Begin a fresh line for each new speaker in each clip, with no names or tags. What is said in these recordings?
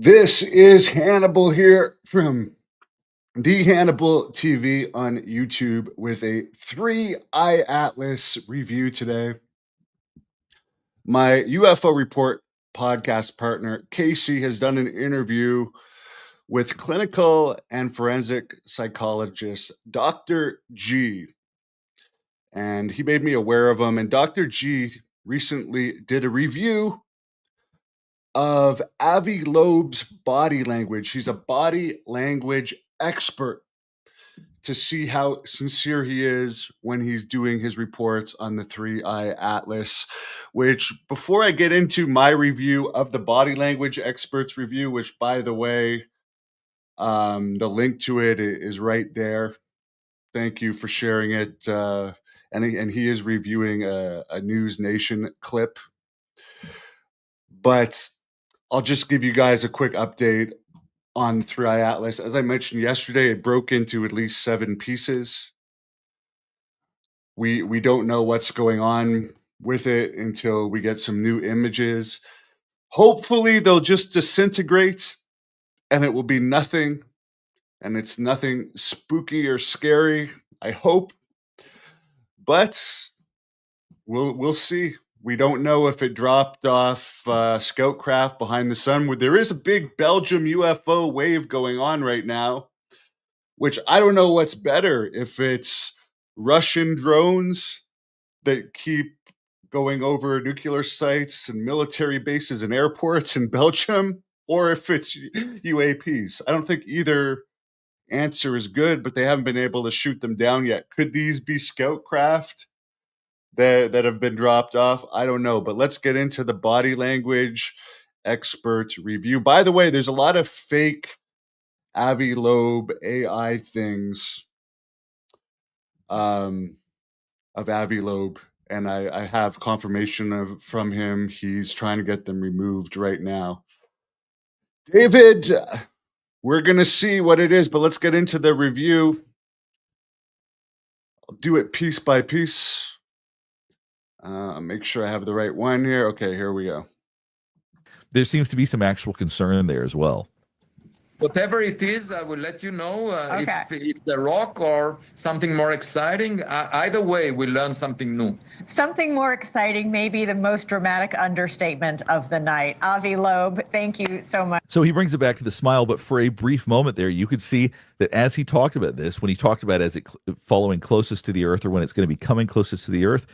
This is Hannibal here from the Hannibal TV on YouTube with a 3-Eye Atlas review today. My UFO Report podcast partner, Casey, has done an interview with clinical and forensic psychologist Dr. G, and he made me aware of him. And Dr. G recently did a review of Avi Loeb's body language. He's a body language expert, to see how sincere he is when he's doing his reports on the 3-Eye Atlas. Which, before I get into my review of the body language experts review, which, by the way, the link to it is right there. Thank you for sharing it. And he is reviewing a News Nation clip. But I'll just give you guys a quick update on 3-Eye Atlas. As I mentioned yesterday, it broke into at least 7 pieces. We don't know what's going on with it until we get some new images. Hopefully they'll just disintegrate and it will be nothing, and it's nothing spooky or scary, I hope. But we'll see. We don't know if it dropped off scout craft behind the sun. There is a big Belgium UFO wave going on right now, which I don't know what's better, if it's Russian drones that keep going over nuclear sites and military bases and airports in Belgium, or if it's UAPs. I don't think either answer is good, but they haven't been able to shoot them down yet. Could these be scout craft that have been dropped off? I don't know, but let's get into the body language expert review. By the way, there's a lot of fake Avi Loeb AI things of Avi Loeb, and I have confirmation from him. He's trying to get them removed right now. David, we're going to see what it is, but let's get into the review. I'll do it piece by piece. Make sure I have the right one here. Okay, here we go.
There seems to be some actual concern there as well.
Whatever it is, I will let you know if it's the rock or something more exciting. Either way, we'll learn something new.
Something more exciting may be the most dramatic understatement of the night. Avi Loeb, thank you so much.
So he brings it back to the smile, but for a brief moment there, you could see that as he talked about this, when he talked about as it following closest to the Earth, or when it's going to be coming closest to the Earth,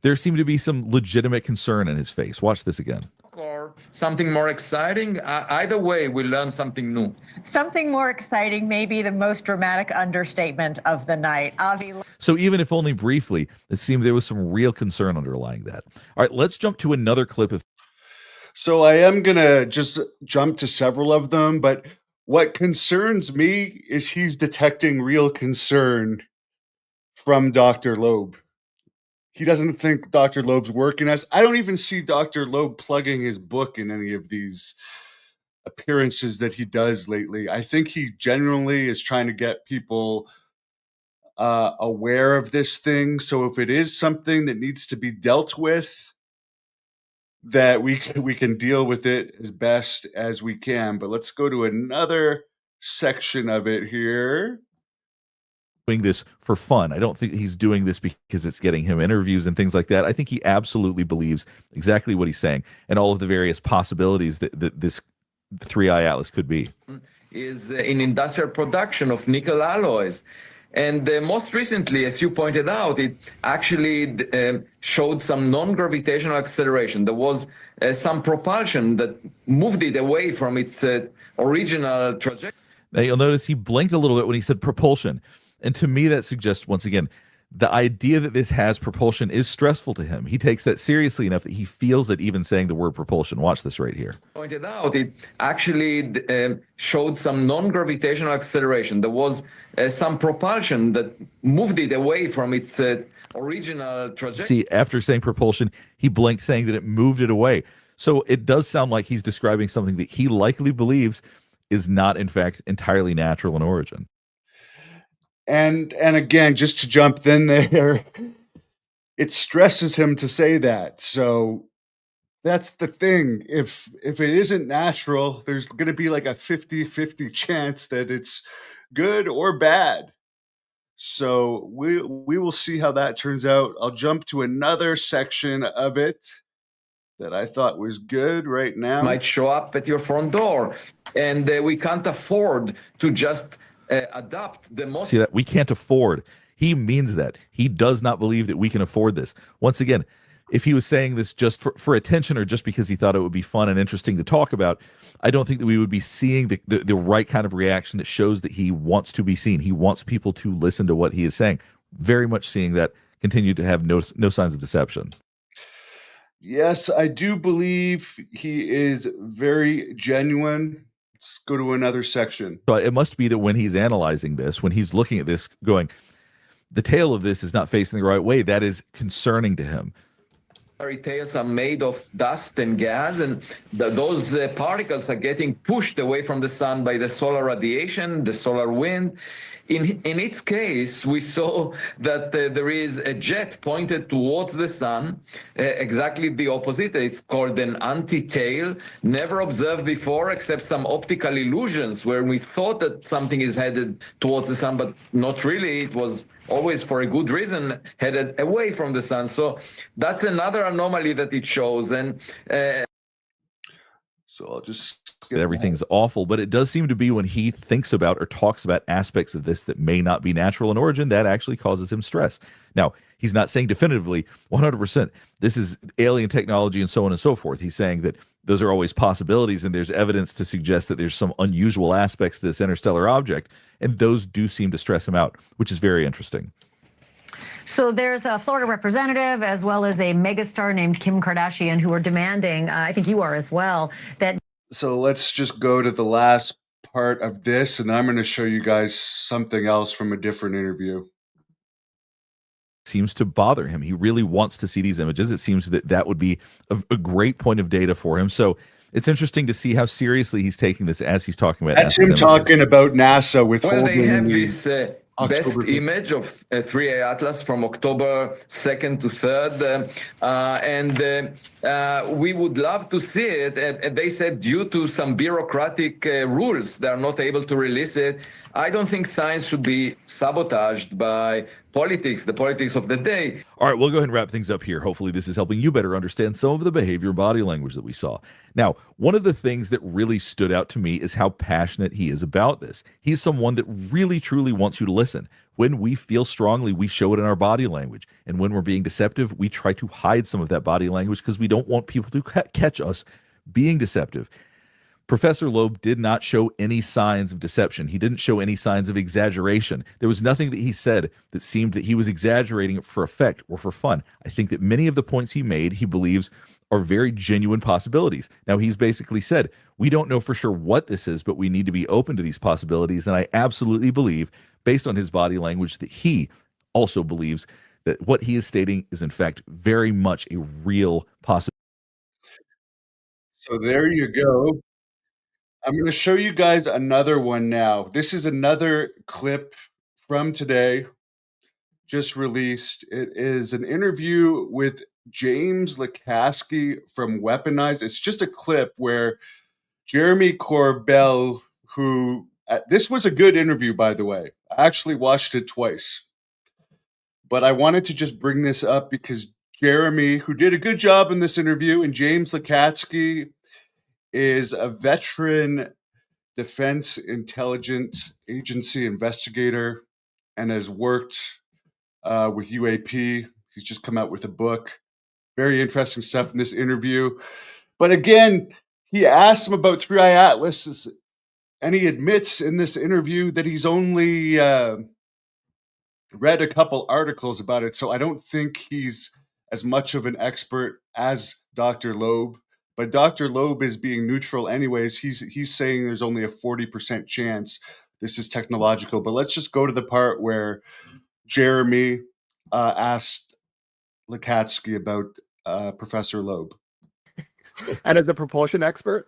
there seemed to be some legitimate concern in his face. Watch this again.
Or something more exciting. Either way, we'll learn something new.
Something more exciting may be the most dramatic understatement of the night. Avi.
So even if only briefly, it seemed there was some real concern underlying that. All right, let's jump to another clip of.
So I am going to just jump to several of them, but what concerns me is he's detecting real concern from Dr. Loeb. He doesn't think Dr. Loeb's working us. I don't even see Dr. Loeb plugging his book in any of these appearances that he does lately. I think he generally is trying to get people aware of this thing. So if it is something that needs to be dealt with, that we can deal with it as best as we can. But let's go to another section of it here.
Doing this for fun. I don't think he's doing this because it's getting him interviews and things like that. I think he absolutely believes exactly what he's saying and all of the various possibilities that this 3-Eye Atlas could be.
Is in industrial production of nickel alloys. And most recently, as you pointed out, it actually showed some non-gravitational acceleration. There was some propulsion that moved it away from its original trajectory.
Now, you'll notice he blinked a little bit when he said propulsion. And to me, that suggests, once again, the idea that this has propulsion is stressful to him. He takes that seriously enough that he feels it even saying the word propulsion. Watch this right here.
Pointed out, it actually showed some non-gravitational acceleration. There was some propulsion that moved it away from its original trajectory.
See, after saying propulsion, he blinked, saying that it moved it away. So it does sound like he's describing something that he likely believes is not, in fact, entirely natural in origin.
And again, just to jump in there, it stresses him to say that. So That's the thing. If it isn't natural, there's going to be like a 50-50 chance that it's good or bad. So we will see how that turns out. I'll jump to another section of it that I thought was good right now.
Might show up at your front door, and we can't afford to just adopt the most.
See that? We can't afford. He means that. He does not believe that we can afford this. Once again, if he was saying this just for attention or just because he thought it would be fun and interesting to talk about, I don't think that we would be seeing the right kind of reaction that shows that he wants to be seen. He wants people to listen to what he is saying. Very much seeing that continue to have no signs of deception.
Yes, I do believe he is very genuine. Let's go to another section.
So it must be that when he's analyzing this, when he's looking at this, going, the tail of this is not facing the right way, that is concerning to him.
Fairy tales are made of dust and gas, and those particles are getting pushed away from the sun by the solar radiation, the solar wind. In its case, we saw that there is a jet pointed towards the sun, exactly the opposite. It's called an anti-tail, never observed before except some optical illusions where we thought that something is headed towards the sun, but not really. It was always for a good reason headed away from the sun. So that's another anomaly that it shows. And
so I'll just
that everything's awful, but it does seem to be when he thinks about or talks about aspects of this that may not be natural in origin, that actually causes him stress. Now, he's not saying definitively 100% this is alien technology and so on and so forth. He's saying that those are always possibilities, and there's evidence to suggest that there's some unusual aspects to this interstellar object, and those do seem to stress him out, which is very interesting.
So there's a Florida representative as well as a megastar named Kim Kardashian who are demanding, I think you are as well, that.
So let's just go to the last part of this, and I'm going to show you guys something else from a different interview.
Seems to bother him. He really wants to see these images. It seems that would be a great point of data for him. So it's interesting to see how seriously he's taking this as he's talking about.
That's him talking about NASA withholding.
Well, they have this best
October.
image of 3A Atlas from October 2nd to 3rd. And we would love to see it. And they said due to some bureaucratic rules, they're not able to release it. I don't think science should be sabotaged by politics, the politics of the day.
All right, we'll go ahead and wrap things up here. Hopefully this is helping you better understand some of the behavior and body language that we saw. Now, one of the things that really stood out to me is how passionate he is about this. He's someone that really, truly wants you to listen. When we feel strongly, we show it in our body language. And when we're being deceptive, we try to hide some of that body language because we don't want people to catch us being deceptive. Professor Loeb did not show any signs of deception. He didn't show any signs of exaggeration. There was nothing that he said that seemed that he was exaggerating it for effect or for fun. I think that many of the points he made, he believes, are very genuine possibilities. Now, he's basically said, we don't know for sure what this is, but we need to be open to these possibilities. And I absolutely believe, based on his body language, that he also believes that what he is stating is, in fact, very much a real possibility.
So there you go. I'm going to show you guys another one now. This is another clip from today, just released. It is an interview with James Lacatski from Weaponized. It's just a clip where Jeremy Corbell, who this was a good interview, by the way. I actually watched it twice. But I wanted to just bring this up because Jeremy, who did a good job in this interview, and James Lacatski is a veteran Defense Intelligence Agency investigator and has worked with UAP. He's just come out with a book. Very interesting stuff in this interview. But again, he asked him about 3I Atlas, and he admits in this interview that he's only read a couple articles about it. So I don't think he's as much of an expert as Dr. Loeb. But Dr. Loeb is being neutral anyways. He's saying there's only a 40% chance this is technological. But let's just go to the part where Jeremy asked Lacatski about Professor Loeb.
And as a propulsion expert?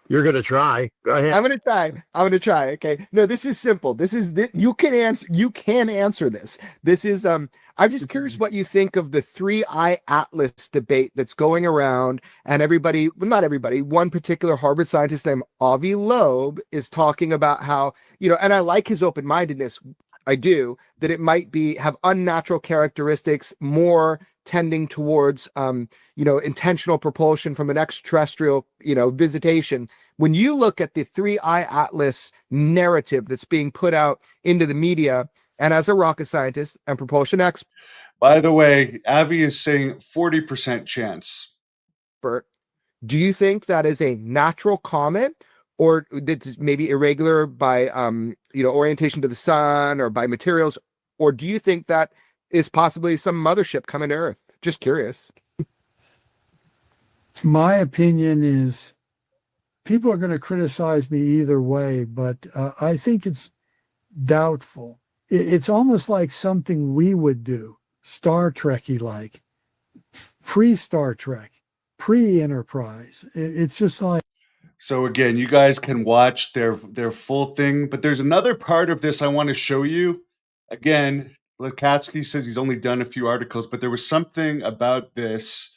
You're going to try. Go ahead.
I'm gonna try. Okay. No, this is simple. You can answer this. This is I'm just curious what you think of the 3-eye atlas debate that's going around, and everybody, well, not everybody, one particular Harvard scientist named Avi Loeb is talking about how, and I like his open-mindedness. I do, that it might have unnatural characteristics, more tending towards intentional propulsion from an extraterrestrial, visitation. When you look at the 3-eye atlas narrative that's being put out into the media, and as a rocket scientist and propulsion expert,
By the way, Avi is saying 40% chance.
do you think that is a natural comet, or that's maybe irregular by orientation to the sun or by materials, or do you think that is possibly some mothership coming to Earth? Just curious.
My opinion is people are going to criticize me either way, but I think it's doubtful. It's almost like something we would do, Star Trek-y like, pre-Star Trek, pre-Enterprise. It's just like.
So again, you guys can watch their full thing, but there's another part of this I want to show you. Again, Lacatski says he's only done a few articles, but there was something about this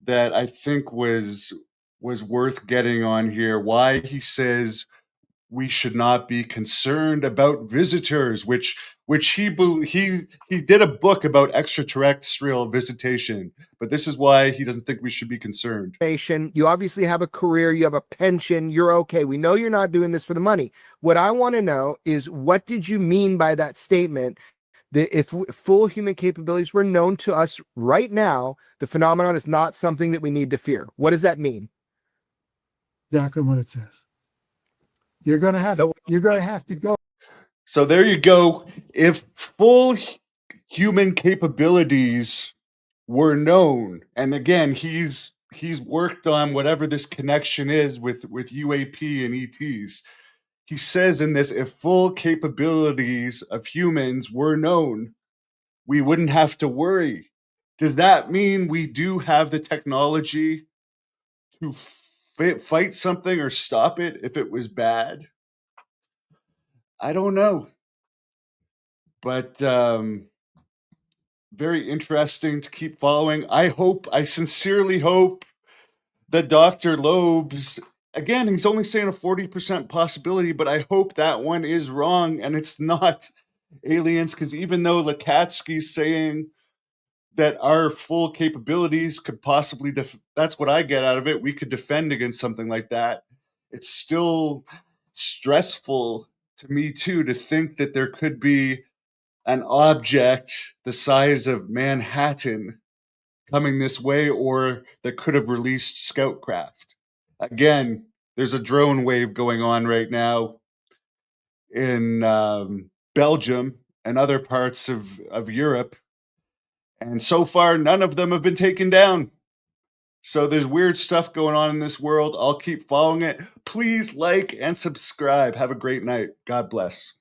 that I think was worth getting on here. Why he says we should not be concerned about visitors, which he did a book about extraterrestrial visitation, but this is why he doesn't think we should be concerned.
You obviously have a career, you have a pension, you're okay. We know you're not doing this for the money. What I want to know is, what did you mean by that statement? That if full human capabilities were known to us right now, the phenomenon is not something that we need to fear. What does that mean?
Exactly what it says. You're going to have to go.
So there you go. If full human capabilities were known, and again, he's worked on whatever this connection is with UAP and ETs. He says in this, if full capabilities of humans were known, we wouldn't have to worry. Does that mean we do have the technology to fight something or stop it if it was bad? I don't know. But very interesting to keep following. I sincerely hope that Dr. Loeb's, again, he's only saying a 40% possibility, but I hope that one is wrong and it's not aliens, because even though Lacatski's saying that our full capabilities could possibly, that's what I get out of it, we could defend against something like that. It's still stressful to me too, to think that there could be an object the size of Manhattan coming this way, or that could have released scout craft. Again, there's a drone wave going on right now in Belgium and other parts of Europe. And so far, none of them have been taken down. So there's weird stuff going on in this world. I'll keep following it. Please like and subscribe. Have a great night. God bless.